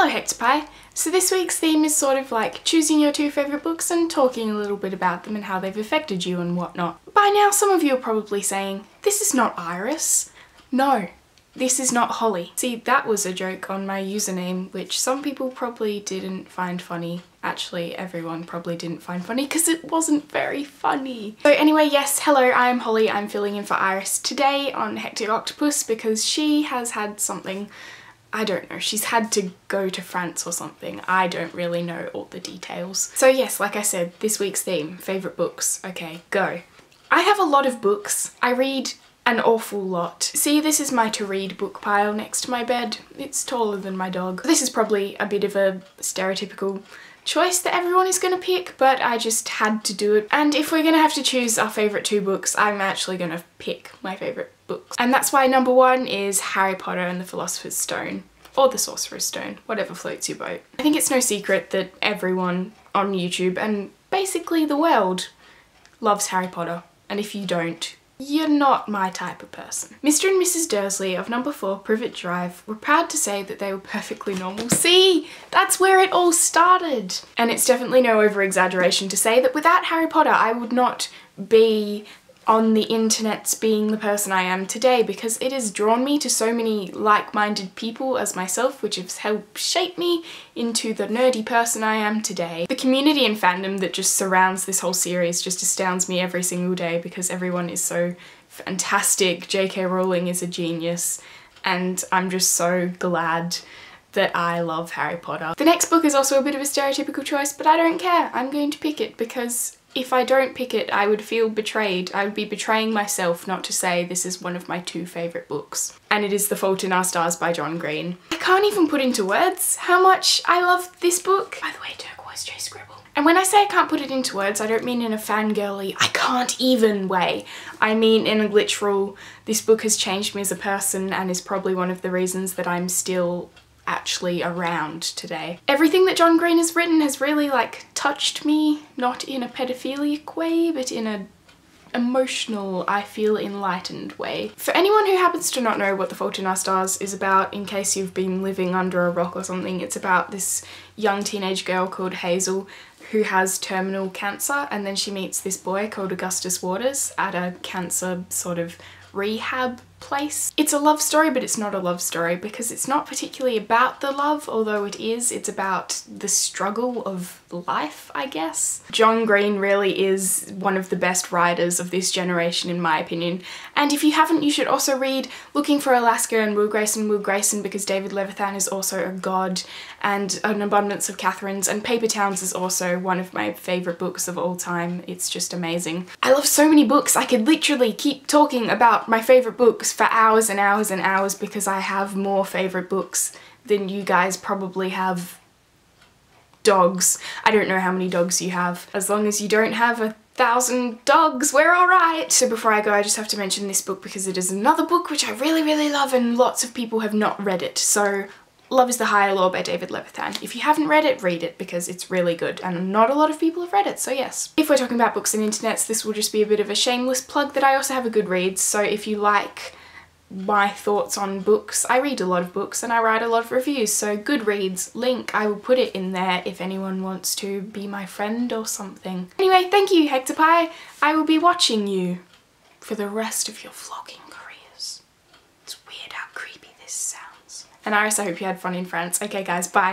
Hello HecticOctopus! So this week's theme is sort of like choosing your two favourite books and talking a little bit about them and how they've affected you and whatnot. By now some of you are probably saying, this is not Iris. No, this is not Holly. See, that was a joke on my username which some people probably didn't find funny. Actually, everyone probably didn't find funny because it wasn't very funny. So anyway, yes, hello, I'm Holly. I'm filling in for Iris today on HecticOctopus because she has had something, I don't know, she's had to go to France or something. I don't really know all the details. So yes, like I said, this week's theme, favourite books. Okay, go. I have a lot of books. I read an awful lot. See, this is my to read book pile next to my bed. It's taller than my dog. This is probably a bit of a stereotypical choice that everyone is gonna pick, but I just had to do it. And if we're gonna have to choose our favourite two books, I'm actually gonna pick my favourite books. And that's why number one is Harry Potter and the Philosopher's Stone. Or the Sorcerer's Stone, whatever floats your boat. I think it's no secret that everyone on YouTube and basically the world loves Harry Potter. And if you don't, you're not my type of person. Mr. and Mrs. Dursley of number 4 Privet Drive were proud to say that they were perfectly normal. See, that's where it all started. And it's definitely no over-exaggeration to say that without Harry Potter I would not be on the internets being the person I am today, because it has drawn me to so many like-minded people as myself, which has helped shape me into the nerdy person I am today. The community and fandom that just surrounds this whole series just astounds me every single day because everyone is so fantastic. J.K. Rowling is a genius and I'm just so glad that I love Harry Potter. The next book is also a bit of a stereotypical choice, but I don't care. I'm going to pick it because if I don't pick it, I would feel betrayed. I would be betraying myself not to say this is one of my two favourite books. And it is The Fault in Our Stars by John Green. I can't even put into words how much I love this book. By the way, turquoise J scribble. And when I say I can't put it into words, I don't mean in a fangirly, I can't even way. I mean in a literal, this book has changed me as a person and is probably one of the reasons that I'm still actually around today. Everything that John Green has written has really like touched me, not in a pedophilic way, but in a emotional, I feel enlightened way. For anyone who happens to not know what The Fault in Our Stars is about, in case you've been living under a rock or something, it's about this young teenage girl called Hazel who has terminal cancer, and then she meets this boy called Augustus Waters at a cancer sort of rehab place. It's a love story, but it's not a love story because it's not particularly about the love, although it is. It's about the struggle of life, I guess. John Green really is one of the best writers of this generation in my opinion, and if you haven't, you should also read Looking for Alaska and Will Grayson because David Levithan is also a god, and An Abundance of Catherines, and Paper Towns is also one of my favourite books of all time. It's just amazing. I love so many books. I could literally keep talking about my favourite books for hours and hours and hours because I have more favourite books than you guys probably have dogs. I don't know how many dogs you have. As long as you don't have 1,000 dogs, we're alright! So before I go, I just have to mention this book because it is another book which I really, really love and lots of people have not read it. So Love is the Higher Law by David Levithan. If you haven't read it, read it because it's really good and not a lot of people have read it, so yes. If we're talking about books and internets, this will just be a bit of a shameless plug that I also have a Goodreads, so if you like my thoughts on books, I read a lot of books and I write a lot of reviews, so Goodreads, link, I will put it in there if anyone wants to be my friend or something. Anyway, thank you HecticOctopus. I will be watching you for the rest of your vlogging careers. It's weird how creepy this sounds. And Iris, I hope you had fun in France. Okay guys, bye.